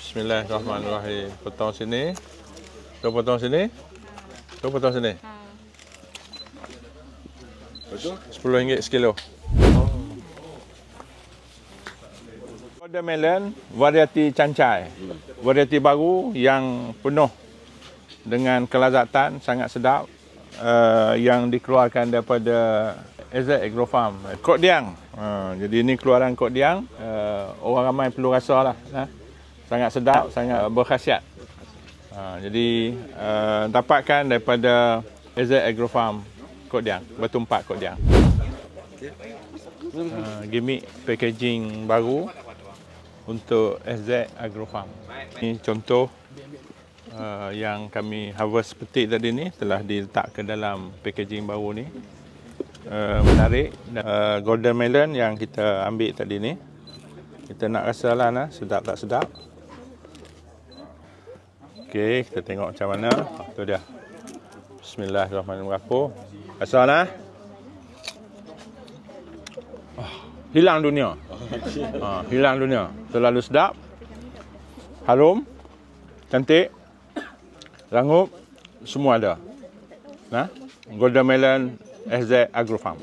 Bismillahirrahmanirrahim. Potong sini. Tu potong sini. Tu potong sini. RM10 sekilo. Golden melon varieti cancai. Varieti baru yang penuh dengan kelazatan, sangat sedap, yang dikeluarkan daripada AZ Agro Farm, Kok Diang. Jadi ini keluaran Kok Diang. Orang ramai perlu rasa lah. Sangat sedap, sangat berkhasiat. Jadi dapatkan daripada AZ Agro Farm Kok Diang, Batu Empat Kok Diang. Gimmick packaging baru untuk AZ Agro Farm. Ini contoh yang kami harvest petik tadi ni telah diletak ke dalam packaging baru ni. Menarik. Golden melon yang kita ambil tadi ni, kita nak rasalah sedap tak sedap. Okey, kita tengok macam mana. Tu dia. Bismillahirrahmanirrahim. Rasalah. Hilang dunia. Hilang dunia. Terlalu sedap. Harum. Cantik. Rangup. Semua ada. Golden melon AZ Agro Farm.